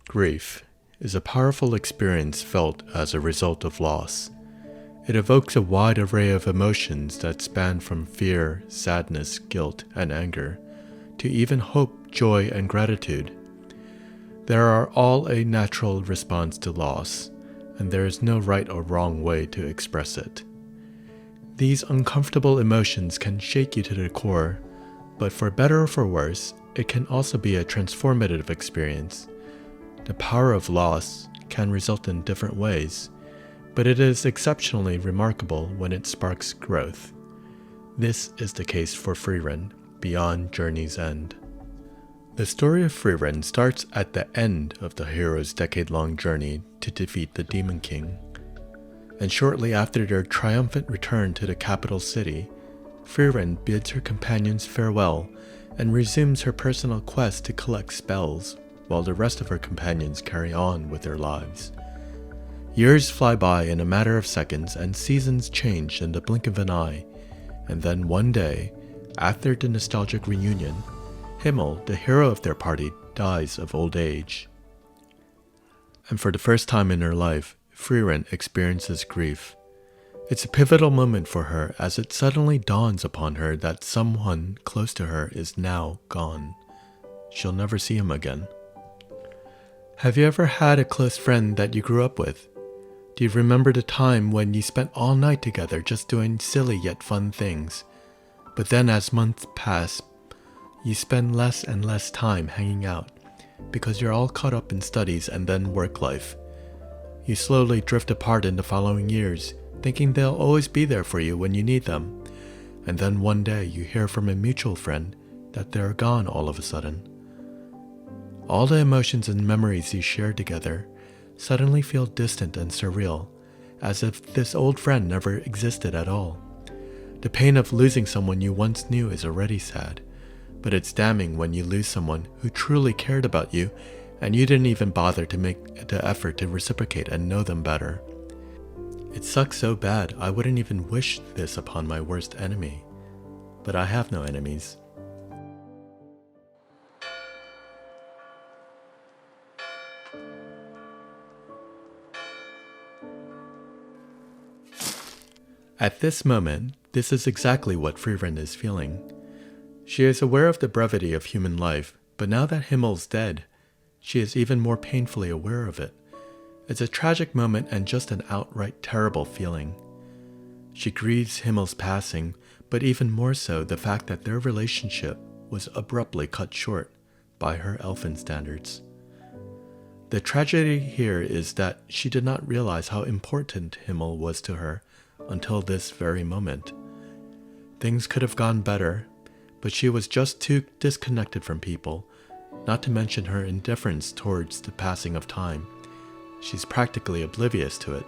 Grief is a powerful experience felt as a result of loss. It evokes a wide array of emotions that span from fear, sadness, guilt, and anger, to even hope, joy, and gratitude. There are all a natural response to loss, and there is no right or wrong way to express it. These uncomfortable emotions can shake you to the core, but for better or for worse, it can also be a transformative experience. The power of loss can result in different ways, but it is exceptionally remarkable when it sparks growth. This is the case for Frieren, beyond Journey's End. The story of Frieren starts at the end of the hero's decade-long journey to defeat the Demon King. And shortly after their triumphant return to the capital city, Frieren bids her companions farewell and resumes her personal quest to collect spells, while the rest of her companions carry on with their lives. Years fly by in a matter of seconds, and seasons change in the blink of an eye, and then one day, after the nostalgic reunion, Himmel, the hero of their party, dies of old age. And for the first time in her life, Frieren experiences grief. It's a pivotal moment for her as it suddenly dawns upon her that someone close to her is now gone. She'll never see him again. Have you ever had a close friend that you grew up with? Do you remember the time when you spent all night together just doing silly yet fun things? But then as months pass, you spend less and less time hanging out because you're all caught up in studies and then work life. You slowly drift apart in the following years, thinking they'll always be there for you when you need them. And then one day you hear from a mutual friend that they're gone all of a sudden. All the emotions and memories you shared together suddenly feel distant and surreal, as if this old friend never existed at all. The pain of losing someone you once knew is already sad, but it's damning when you lose someone who truly cared about you and you didn't even bother to make the effort to reciprocate and know them better. It sucks so bad I wouldn't even wish this upon my worst enemy, but I have no enemies. At this moment, this is exactly what Frieren is feeling. She is aware of the brevity of human life, but now that Himmel's dead, she is even more painfully aware of it. It's a tragic moment and just an outright terrible feeling. She grieves Himmel's passing, but even more so the fact that their relationship was abruptly cut short by her elfin standards. The tragedy here is that she did not realize how important Himmel was to her until this very moment. Things could have gone better, but she was just too disconnected from people, not to mention her indifference towards the passing of time. She's practically oblivious to it.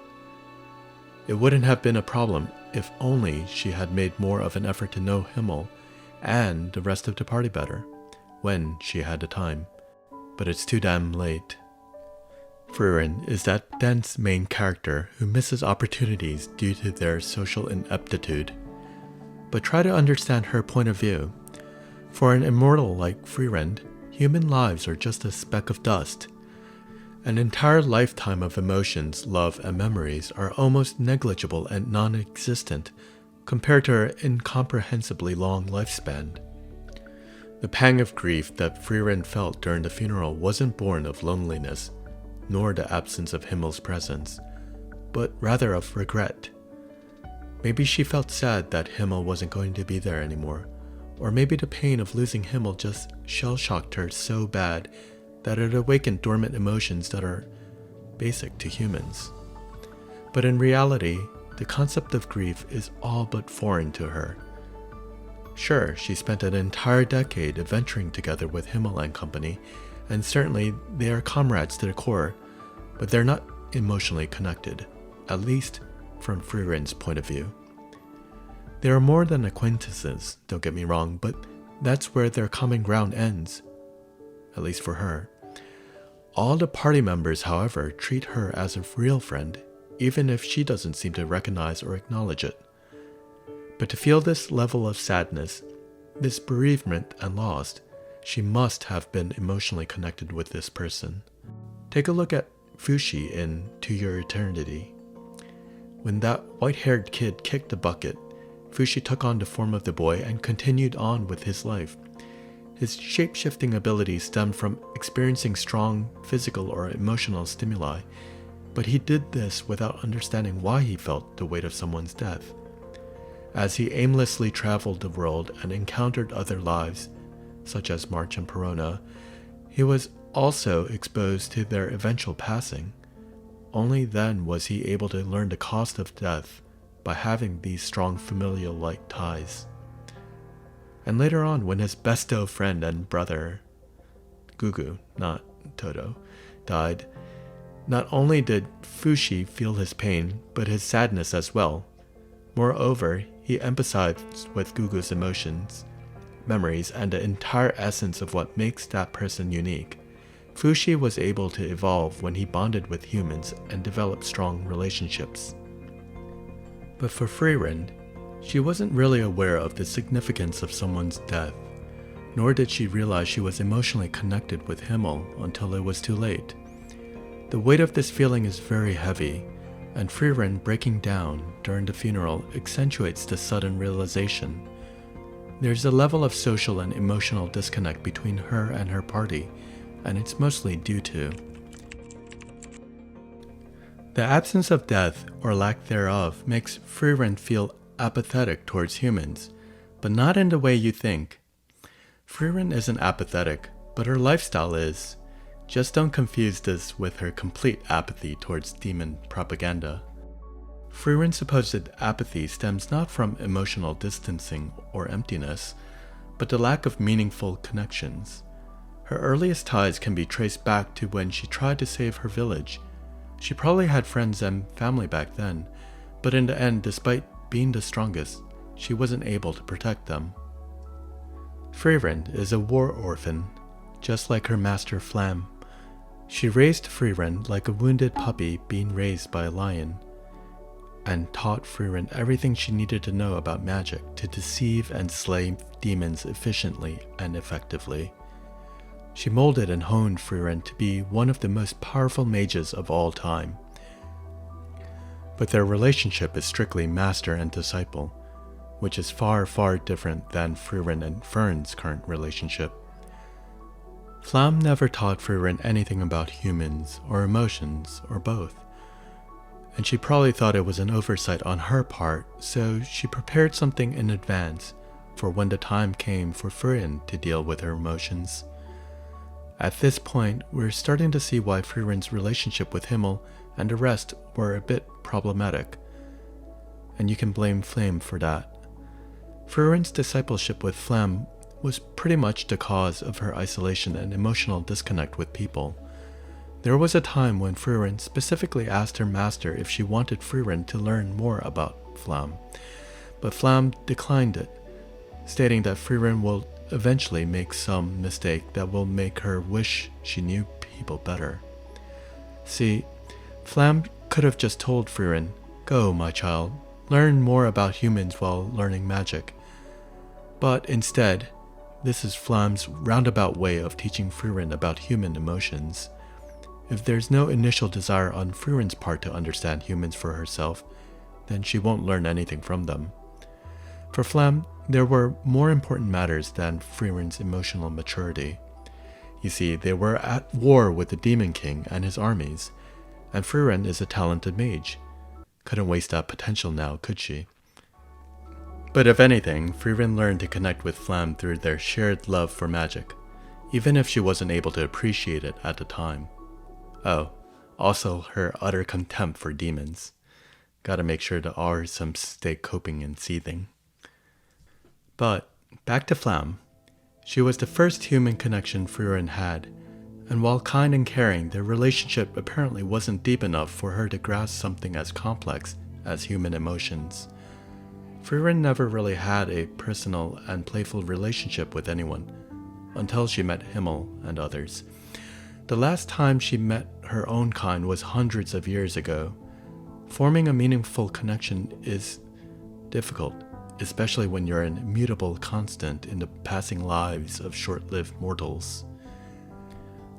It wouldn't have been a problem if only she had made more of an effort to know Himmel and the rest of the party better, when she had the time. But it's too damn late. Frieren is that dense main character who misses opportunities due to their social ineptitude. But try to understand her point of view. For an immortal like Frieren, human lives are just a speck of dust. An entire lifetime of emotions, love, and memories are almost negligible and non-existent compared to her incomprehensibly long lifespan. The pang of grief that Frieren felt during the funeral wasn't born of loneliness, nor the absence of Himmel's presence, but rather of regret. Maybe she felt sad that Himmel wasn't going to be there anymore, or maybe the pain of losing Himmel just shell-shocked her so bad that it awakened dormant emotions that are basic to humans. But in reality, the concept of grief is all but foreign to her. Sure, she spent an entire decade adventuring together with Himmel and company, and certainly they are comrades to the core, but they're not emotionally connected, at least from Frieren's point of view. They are more than acquaintances, don't get me wrong, but that's where their common ground ends, at least for her. All the party members, however, treat her as a real friend, even if she doesn't seem to recognize or acknowledge it. But to feel this level of sadness, this bereavement and loss, she must have been emotionally connected with this person. Take a look at Fushi in To Your Eternity. When that white-haired kid kicked the bucket, Fushi took on the form of the boy and continued on with his life. His shape-shifting abilities stemmed from experiencing strong physical or emotional stimuli, but he did this without understanding why he felt the weight of someone's death. As he aimlessly traveled the world and encountered other lives, such as March and Perona, he was also exposed to their eventual passing. Only then was he able to learn the cost of death by having these strong familial-like ties. And later on, when his besto friend and brother, Gugu, not Toto, died, not only did Fushi feel his pain, but his sadness as well. Moreover, he empathized with Gugu's emotions, memories, and the entire essence of what makes that person unique. Fushi was able to evolve when he bonded with humans and developed strong relationships. But for Frieren, she wasn't really aware of the significance of someone's death, nor did she realize she was emotionally connected with Himmel until it was too late. The weight of this feeling is very heavy, and Frieren breaking down during the funeral accentuates the sudden realization. There's a level of social and emotional disconnect between her and her party, and it's mostly due to the absence of death, or lack thereof, makes Frieren feel apathetic towards humans, but not in the way you think. Frieren isn't apathetic, but her lifestyle is. Just don't confuse this with her complete apathy towards demon propaganda. Frieren's supposed apathy stems not from emotional distancing or emptiness, but the lack of meaningful connections. Her earliest ties can be traced back to when she tried to save her village. She probably had friends and family back then, but in the end, despite being the strongest, she wasn't able to protect them. Frieren is a war orphan, just like her master Flam. She raised Frieren like a wounded puppy being raised by a lion, and taught Frieren everything she needed to know about magic to deceive and slay demons efficiently and effectively. She molded and honed Frieren to be one of the most powerful mages of all time. But their relationship is strictly master and disciple, which is far, far different than Frieren and Fern's current relationship. Flam never taught Frieren anything about humans or emotions or both, and she probably thought it was an oversight on her part, so she prepared something in advance for when the time came for Frieren to deal with her emotions. At this point, we're starting to see why Frieren's relationship with Himmel and the rest were a bit problematic, and you can blame Flame for that. Frieren's discipleship with Flam was pretty much the cause of her isolation and emotional disconnect with people. There was a time when Frieren specifically asked her master if she wanted Frieren to learn more about Flam, but Flam declined it, stating that Frieren will eventually make some mistake that will make her wish she knew people better. See, Flam could have just told Frieren, "Go, my child, learn more about humans while learning magic." But instead, this is Flam's roundabout way of teaching Frieren about human emotions. If there's no initial desire on Frieren's part to understand humans for herself, then she won't learn anything from them. For Flam, there were more important matters than Frieren's emotional maturity. You see, they were at war with the Demon King and his armies, and Frieren is a talented mage. Couldn't waste that potential now, could she? But if anything, Frieren learned to connect with Flam through their shared love for magic, even if she wasn't able to appreciate it at the time. Oh, also her utter contempt for demons. Gotta make sure the R's stay coping and seething. But, back to Flam. She was the first human connection Frieren had, and while kind and caring, their relationship apparently wasn't deep enough for her to grasp something as complex as human emotions. Frieren never really had a personal and playful relationship with anyone, until she met Himmel and others. The last time she met her own kind was hundreds of years ago. Forming a meaningful connection is difficult, especially when you're an immutable constant in the passing lives of short-lived mortals.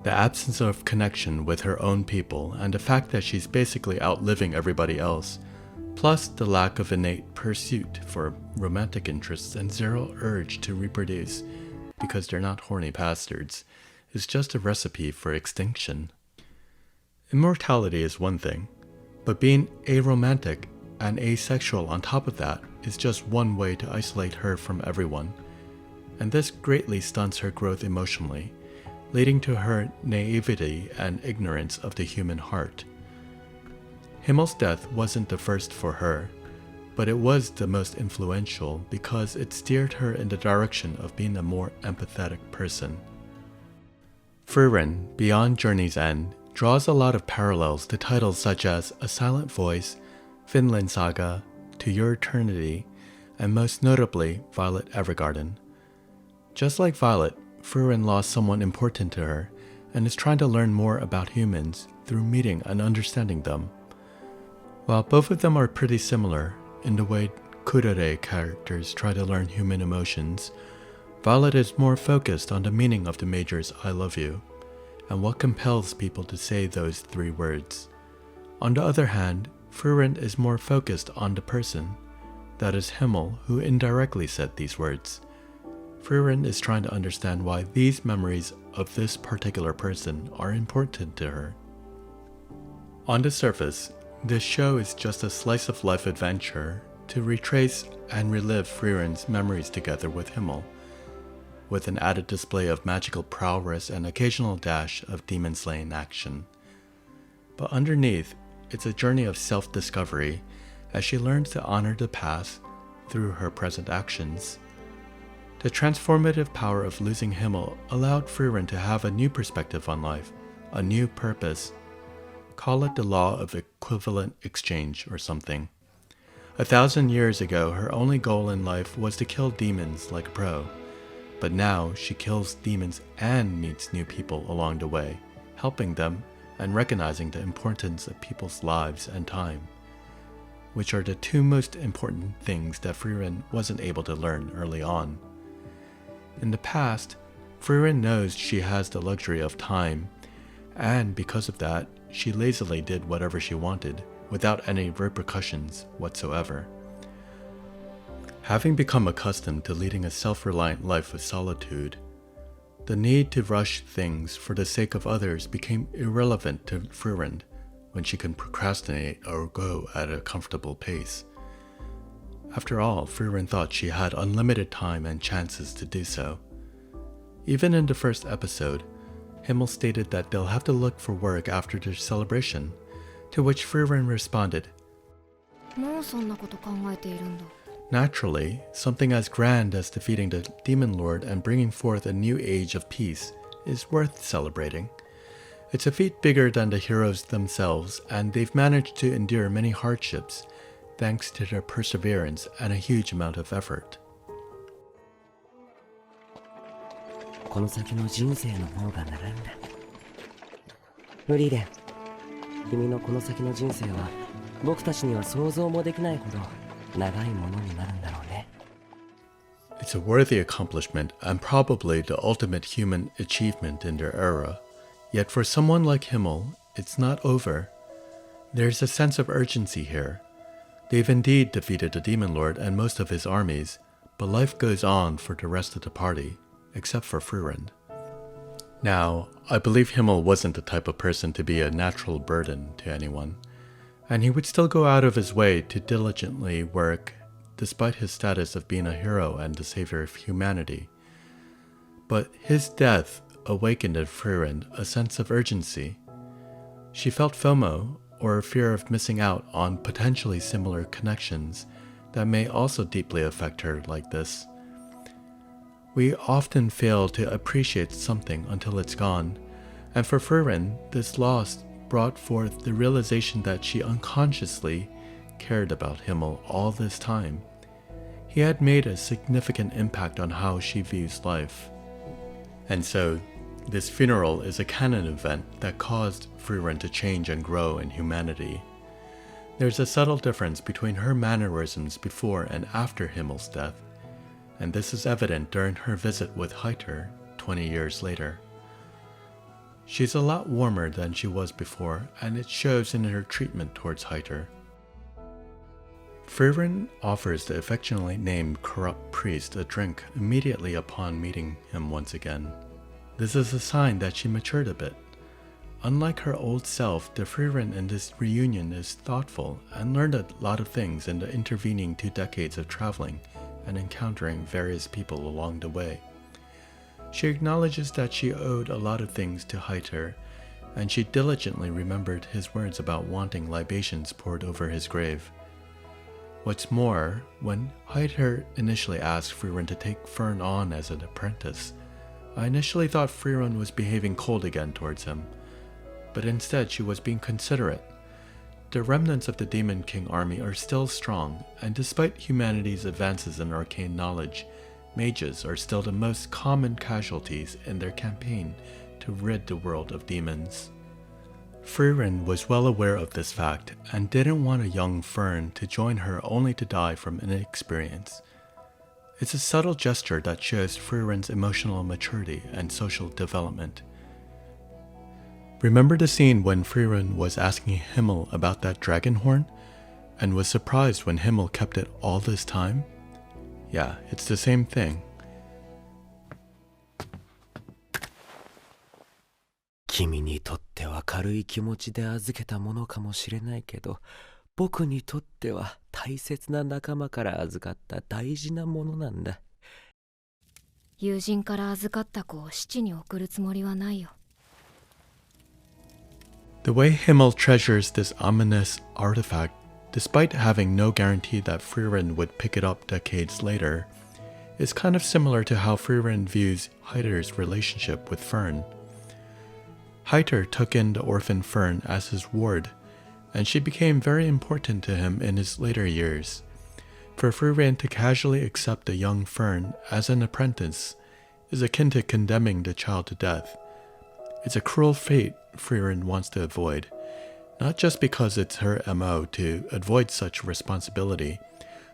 The absence of connection with her own people and the fact that she's basically outliving everybody else, plus the lack of innate pursuit for romantic interests and zero urge to reproduce because they're not horny bastards, is just a recipe for extinction. Immortality is one thing, but being aromantic and asexual on top of that is just one way to isolate her from everyone, and this greatly stunts her growth emotionally, leading to her naivety and ignorance of the human heart. Himmel's death wasn't the first for her, but it was the most influential because it steered her in the direction of being a more empathetic person. Frieren, Beyond Journey's End, draws a lot of parallels to titles such as A Silent Voice, Vinland Saga, To Your Eternity, and most notably Violet Evergarden. Just like Violet, Frieren lost someone important to her and is trying to learn more about humans through meeting and understanding them. While both of them are pretty similar in the way kudere characters try to learn human emotions, Violet is more focused on the meaning of the major's I love you, and what compels people to say those 3 words. On the other hand, Frieren is more focused on the person, that is Himmel, who indirectly said these words. Frieren is trying to understand why these memories of this particular person are important to her. On the surface, this show is just a slice-of-life adventure to retrace and relive Frieren's memories together with Himmel, with an added display of magical prowess and occasional dash of demon-slaying action. But underneath, it's a journey of self-discovery as she learns to honor the past through her present actions. The transformative power of losing Himmel allowed Frieren to have a new perspective on life, a new purpose. Call it the law of equivalent exchange or something. 1,000 years ago, her only goal in life was to kill demons like a pro. But now she kills demons and meets new people along the way, helping them and recognizing the importance of people's lives and time, which are the 2 most important things that Frieren wasn't able to learn early on. In the past, Frieren knows she has the luxury of time, and because of that, she lazily did whatever she wanted, without any repercussions whatsoever. Having become accustomed to leading a self-reliant life of solitude, the need to rush things for the sake of others became irrelevant to Frieren when she can procrastinate or go at a comfortable pace. After all, Frieren thought she had unlimited time and chances to do so. Even in the first episode, Himmel stated that they'll have to look for work after their celebration, to which Frieren responded, "Naturally, something as grand as defeating the Demon Lord and bringing forth a new age of peace is worth celebrating. It's a feat bigger than the heroes themselves, and they've managed to endure many hardships thanks to their perseverance and a huge amount of effort." この先の人生の方が長いんだ。フリーレン、君のこの先の人生は僕たちには想像もできないほど長いものになるんだろうね。It's a worthy accomplishment and probably the ultimate human achievement in their era. Yet for someone like Himmel, it's not over. There's a sense of urgency here. They've indeed defeated the Demon Lord and most of his armies, but life goes on for the rest of the party, except for Frieren. Now, I believe Himmel wasn't the type of person to be a natural burden to anyone, and he would still go out of his way to diligently work despite his status of being a hero and the savior of humanity. But his death awakened in Frieren a sense of urgency. She felt FOMO, or a fear of missing out on potentially similar connections that may also deeply affect her like this. We often fail to appreciate something until it's gone, and for Frieren, this loss brought forth the realization that she unconsciously cared about Himmel all this time. He had made a significant impact on how she views life. And so, this funeral is a canon event that caused Frieren to change and grow in humanity. There's a subtle difference between her mannerisms before and after Himmel's death, and this is evident during her visit with Heiter 20 years later. She's a lot warmer than she was before, and it shows in her treatment towards Heiter. Frieren offers the affectionately named corrupt priest a drink immediately upon meeting him once again. This is a sign that she matured a bit. Unlike her old self, the Frieren in this reunion is thoughtful and learned a lot of things in the intervening 2 decades of traveling and encountering various people along the way. She acknowledges that she owed a lot of things to Heiter, and she diligently remembered his words about wanting libations poured over his grave. What's more, when Heiter initially asked Frieren to take Fern on as an apprentice, I initially thought Frieren was behaving cold again towards him, but instead she was being considerate. The remnants of the Demon King army are still strong, and despite humanity's advances in arcane knowledge, mages are still the most common casualties in their campaign to rid the world of demons. Frieren was well aware of this fact and didn't want a young Fern to join her only to die from inexperience. It's a subtle gesture that shows Frieren's emotional maturity and social development. Remember the scene when Frieren was asking Himmel about that dragon horn, and was surprised when Himmel kept it all this time? Yeah, it's the same thing. 君にとっては軽い気持ちで預けたものかもしれないけど、僕にとっては大切な仲間から預かった大事なものなんだ。友人から預かった子を七に送るつもりはないよ。The way Himmel treasures this ominous artifact, despite having no guarantee that Frieren would pick it up decades later, is kind of similar to how Frieren views Heiter's relationship with Fern. Heiter took in the orphan Fern as his ward, and she became very important to him in his later years. For Frieren to casually accept a young Fern as an apprentice is akin to condemning the child to death. It's a cruel fate Frieren wants to avoid, not just because it's her MO to avoid such responsibility,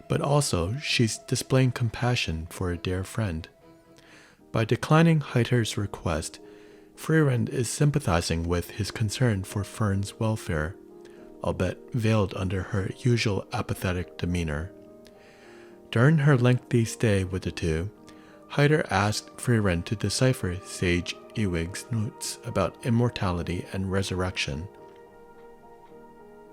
but also she's displaying compassion for a dear friend. By declining Heiter's request, Frieren is sympathizing with his concern for Fern's welfare, albeit veiled under her usual apathetic demeanor. During her lengthy stay with the two, Heiter asked Frieren to decipher Sage Ewig's notes about immortality and resurrection.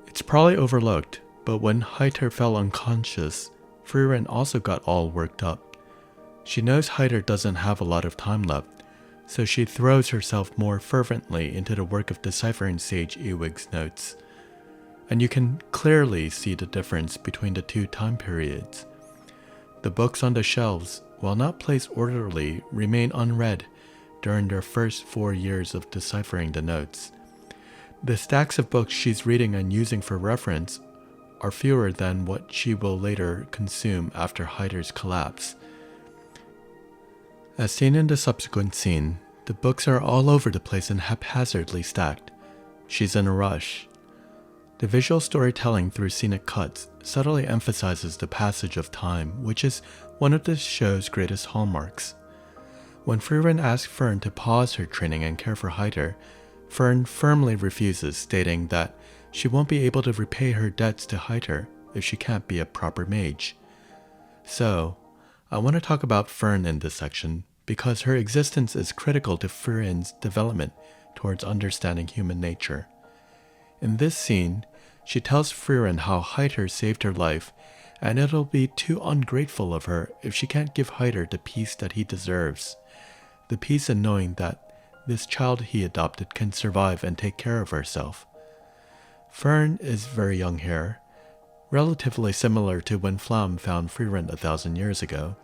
It's probably overlooked, but when Heiter fell unconscious, Frieren also got all worked up. She knows Heiter doesn't have a lot of time left, so she throws herself more fervently into the work of deciphering Sage Ewig's notes. And you can clearly see the difference between the 2 time periods. The books on the shelves, while not placed orderly, remain unread during their first 4 years of deciphering the notes. The stacks of books she's reading and using for reference are fewer than what she will later consume after Heiter's collapse. As seen in the subsequent scene, the books are all over the place and haphazardly stacked. She's in a rush. The visual storytelling through scenic cuts subtly emphasizes the passage of time, which is one of the show's greatest hallmarks. When Frieren asks Fern to pause her training and care for Heiter, Fern firmly refuses, stating that she won't be able to repay her debts to Heiter if she can't be a proper mage. So, I want to talk about Fern in this section because her existence is critical to Frieren's development towards understanding human nature. In this scene, she tells Frieren how Heiter saved her life, and it'll be too ungrateful of her if she can't give Heiter the peace that he deserves. The peace in knowing that this child he adopted can survive and take care of herself. Fern is very young here, relatively similar to when Flam found Frieren 1,000 years ago.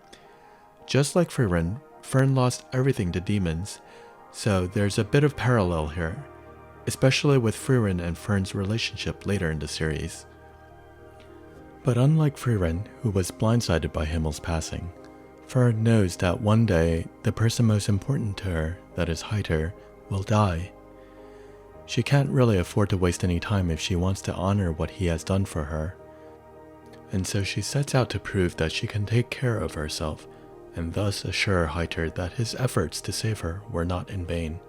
Just like Frieren, Fern lost everything to demons, so there's a bit of parallel here, especially with Frieren and Fern's relationship later in the series. But unlike Frieren, who was blindsided by Himmel's passing, Fern knows that one day the person most important to her, that is Heiter, will die. She can't really afford to waste any time if she wants to honor what he has done for her. And so she sets out to prove that she can take care of herself, and thus assure Heiter that his efforts to save her were not in vain.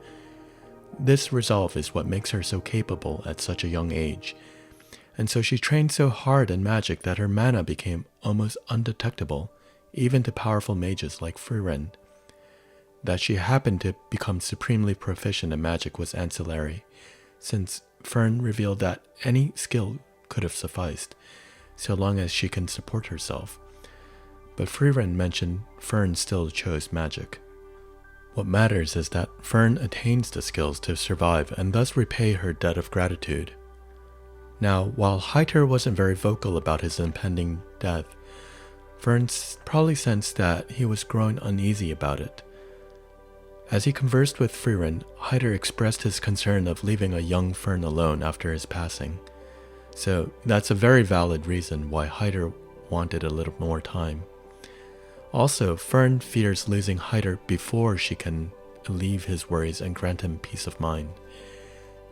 This resolve is what makes her so capable at such a young age. And so she trained so hard in magic that her mana became almost undetectable, even to powerful mages like Frieren. That she happened to become supremely proficient in magic was ancillary, since Fern revealed that any skill could have sufficed, so long as she can support herself. But Frieren mentioned Fern still chose magic. What matters is that Fern attains the skills to survive and thus repay her debt of gratitude. Now, while Hyter wasn't very vocal about his impending death, Fern probably sensed that he was growing uneasy about it. As he conversed with Frieren, Hyter expressed his concern of leaving a young Fern alone after his passing. So that's a very valid reason why Hyter wanted a little more time. Also, Fern fears losing Hyter before she can alleviate his worries and grant him peace of mind.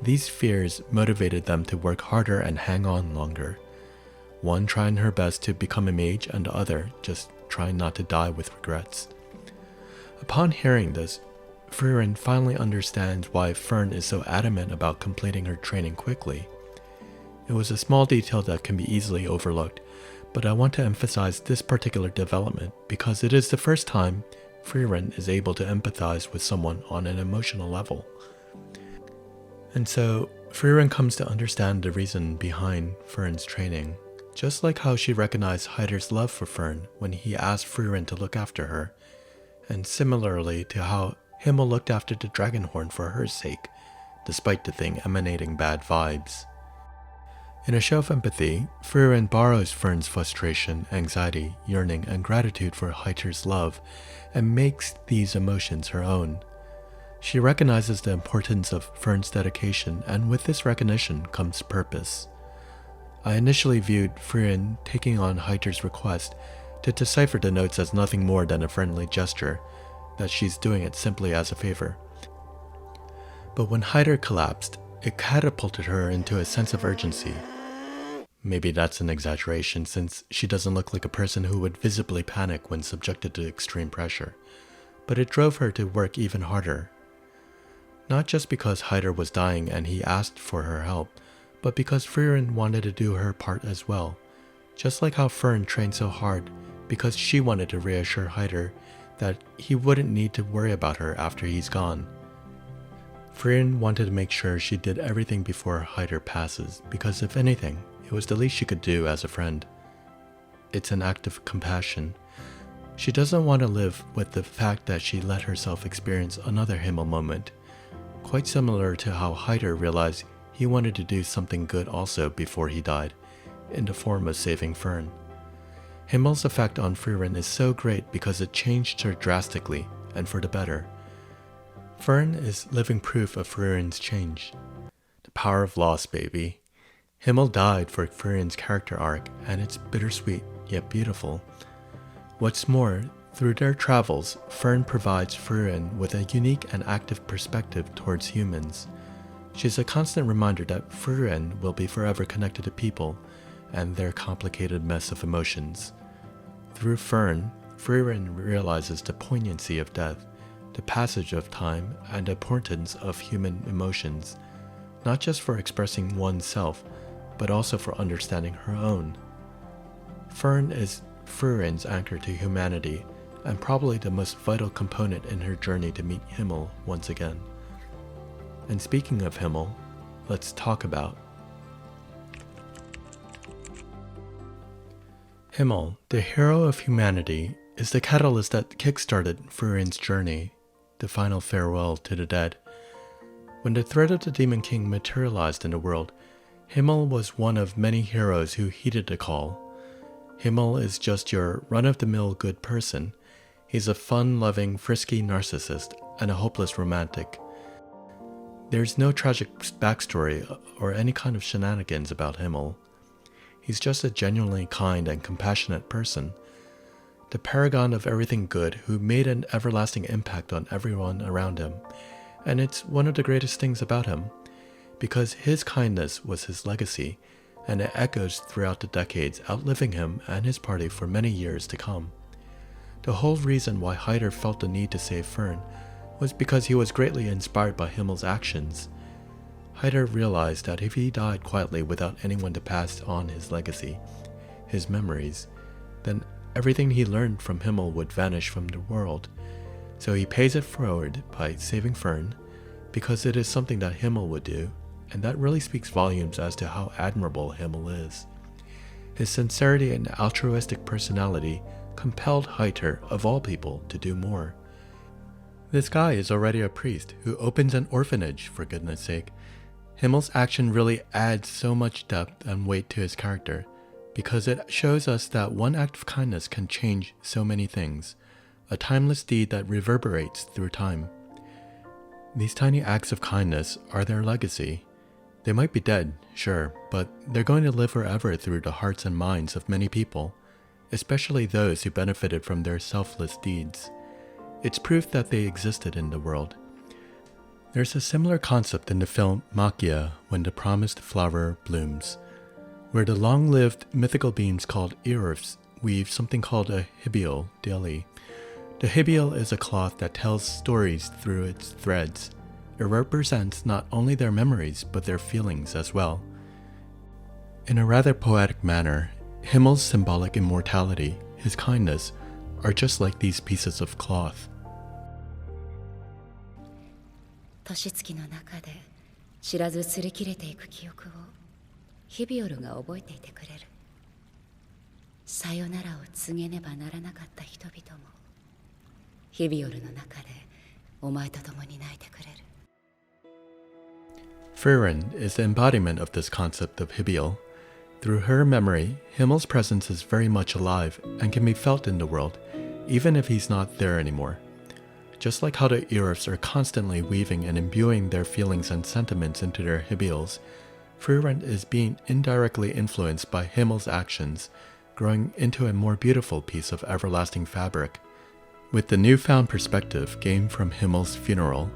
These fears motivated them to work harder and hang on longer. One trying her best to become a mage and the other just trying not to die with regrets. Upon hearing this, Frieren finally understands why Fern is so adamant about completing her training quickly. It was a small detail that can be easily overlooked, but I want to emphasize this particular development because it is the first time Frieren is able to empathize with someone on an emotional level. And so, Frieren comes to understand the reason behind Fern's training, just like how she recognized Hyder's love for Fern when he asked Frieren to look after her, and similarly to how Himmel looked after the Dragonhorn for her sake, despite the thing emanating bad vibes. In a show of empathy, Frieren borrows Fern's frustration, anxiety, yearning, and gratitude for Hyder's love, and makes these emotions her own. She recognizes the importance of Fern's dedication, and with this recognition comes purpose. I initially viewed Frieren taking on Hyder's request to decipher the notes as nothing more than a friendly gesture, that she's doing it simply as a favor. But when Hyder collapsed, it catapulted her into a sense of urgency. Maybe that's an exaggeration, since she doesn't look like a person who would visibly panic when subjected to extreme pressure, but it drove her to work even harder. Not just because Hyder was dying and he asked for her help, but because Frieren wanted to do her part as well, just like how Fern trained so hard because she wanted to reassure Hyder that he wouldn't need to worry about her after he's gone. Frieren wanted to make sure she did everything before Hyder passes, because if anything, it was the least she could do as a friend. It's an act of compassion. She doesn't want to live with the fact that she let herself experience another Himmel moment, quite similar to how Hyder realized he wanted to do something good also before he died, in the form of saving Fern. Himmel's effect on Frieren is so great because it changed her drastically, and for the better. Fern is living proof of Frieren's change. The power of loss, baby. Himmel died for Frieren's character arc, and it's bittersweet, yet beautiful. What's more, through their travels, Fern provides Frieren with a unique and active perspective towards humans. She's a constant reminder that Frieren will be forever connected to people and their complicated mess of emotions. Through Fern, Frieren realizes the poignancy of death, the passage of time, and the importance of human emotions, not just for expressing oneself, but also for understanding her own. Fern is Frieren's anchor to humanity, and probably the most vital component in her journey to meet Himmel once again. And speaking of Himmel, let's talk about Himmel, the hero of humanity, is the catalyst that kickstarted Frieren's journey, the final farewell to the dead. When the threat of the Demon King materialized in the world, Himmel was one of many heroes who heeded the call. Himmel is just your run-of-the-mill good person. He's a fun-loving, frisky narcissist and a hopeless romantic. There's no tragic backstory or any kind of shenanigans about Himmel. He's just a genuinely kind and compassionate person, the paragon of everything good who made an everlasting impact on everyone around him, and it's one of the greatest things about him, because his kindness was his legacy, and it echoes throughout the decades, outliving him and his party for many years to come. The whole reason why Hyder felt the need to save Fern was because he was greatly inspired by Himmel's actions. Hyder realized that if he died quietly without anyone to pass on his legacy, his memories, then everything he learned from Himmel would vanish from the world. So he pays it forward by saving Frieren, because it is something that Himmel would do, and that really speaks volumes as to how admirable Himmel is. His sincerity and altruistic personality compelled Hyder, of all people, to do more. This guy is already a priest who opens an orphanage, for goodness sake. Himmel's action really adds so much depth and weight to his character, because it shows us that one act of kindness can change so many things, a timeless deed that reverberates through time. These tiny acts of kindness are their legacy. They might be dead, sure, but they're going to live forever through the hearts and minds of many people, especially those who benefited from their selfless deeds. It's proof that they existed in the world. There's a similar concept in the film Makia, When the Promised Flower Blooms, where the long-lived mythical beings called Earths weave something called a hibiol daily. The hibiol is a cloth that tells stories through its threads. It represents not only their memories, but their feelings as well. In a rather poetic manner, Himmel's symbolic immortality, his kindness, are just like these pieces of cloth. 年月の中で知らず擦り切れていく記憶をヒビオルが覚えていてくれる。さよならを告げねばならなかった人々もヒビオルの中でお前と共に泣いてくれる。Frieren is the embodiment of this concept of hibiol. Through her memory, Himmel's presence is very much alive and can be felt in the world, even if he's not there anymore. Just like how the Earths are constantly weaving and imbuing their feelings and sentiments into their hibiols, Frieren is being indirectly influenced by Himmel's actions, growing into a more beautiful piece of everlasting fabric. With the newfound perspective gained from Himmel's funeral,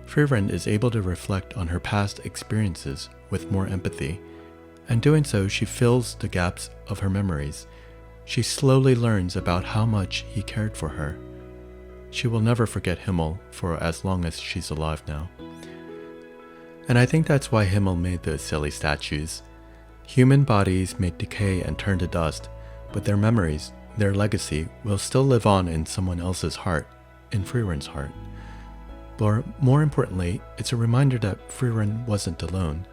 Frieren is able to reflect on her past experiences with more empathy, and doing so she fills the gaps of her memories. She slowly learns about how much he cared for her. She will never forget Himmel for as long as she's alive now. And I think that's why Himmel made those silly statues. Human bodies may decay and turn to dust, but their memories, their legacy, will still live on in someone else's heart, in Frieren's heart. But more importantly, it's a reminder that Frieren wasn't alone.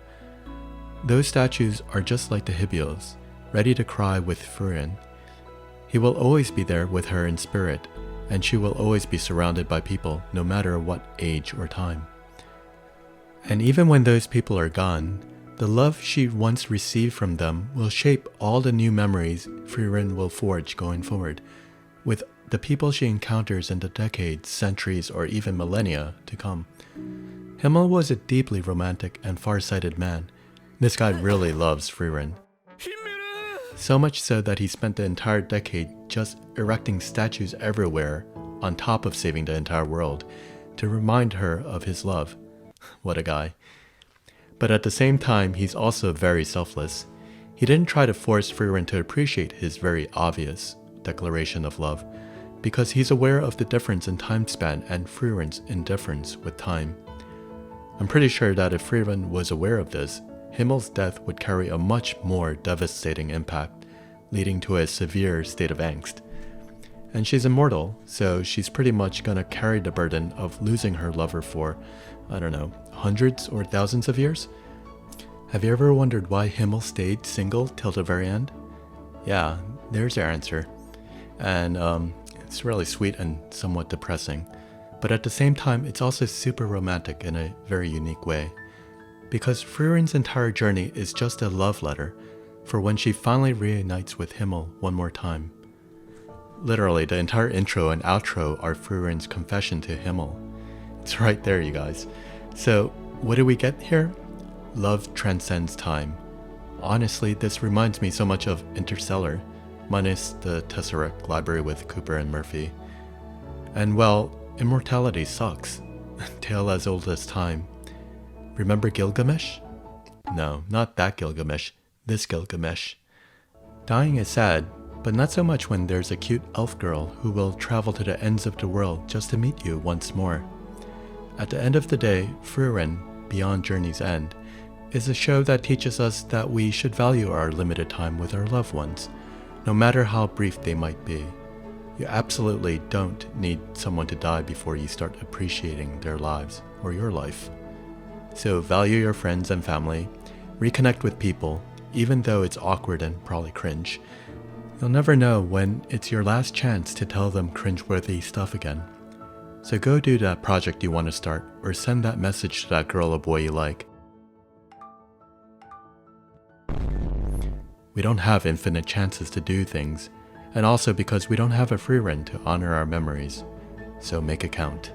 Those statues are just like the hibiols, ready to cry with Frieren. He will always be there with her in spirit, and she will always be surrounded by people, no matter what age or time. And even when those people are gone, the love she once received from them will shape all the new memories Frieren will forge going forward, with the people she encounters in the decades, centuries, or even millennia to come. Himmel was a deeply romantic and far-sighted man. This guy really loves Frieren. So much so that he spent the entire decade just erecting statues everywhere on top of saving the entire world to remind her of his love. What a guy. But at the same time, he's also very selfless. He didn't try to force Frieren to appreciate his very obvious declaration of love, because he's aware of the difference in time span and Frieren's indifference with time. I'm pretty sure that if Frieren was aware of this, Himmel's death would carry a much more devastating impact, leading to a severe state of angst. And she's immortal, so she's pretty much gonna carry the burden of losing her lover for, I don't know, hundreds or thousands of years? Have you ever wondered why Himmel stayed single till the very end? Yeah, there's your answer. And it's really sweet and somewhat depressing. But at the same time, it's also super romantic in a very unique way. Because Frieren's entire journey is just a love letter for when she finally reunites with Himmel one more time. Literally, the entire intro and outro are Frieren's confession to Himmel. It's right there, you guys. So, what do we get here? Love transcends time. Honestly, this reminds me so much of Interstellar, minus the Tesseract library with Cooper and Murphy. And well, immortality sucks. Tale as old as time. Remember Gilgamesh? No, not that Gilgamesh, this Gilgamesh. Dying is sad, but not so much when there's a cute elf girl who will travel to the ends of the world just to meet you once more. At the end of the day, Frieren, Beyond Journey's End, is a show that teaches us that we should value our limited time with our loved ones, no matter how brief they might be. You absolutely don't need someone to die before you start appreciating their lives or your life. So value your friends and family, reconnect with people, even though it's awkward and probably cringe. You'll never know when it's your last chance to tell them cringeworthy stuff again. So go do that project you want to start, or send that message to that girl or boy you like. We don't have infinite chances to do things, and also because we don't have a Frieren to honor our memories, so make it count.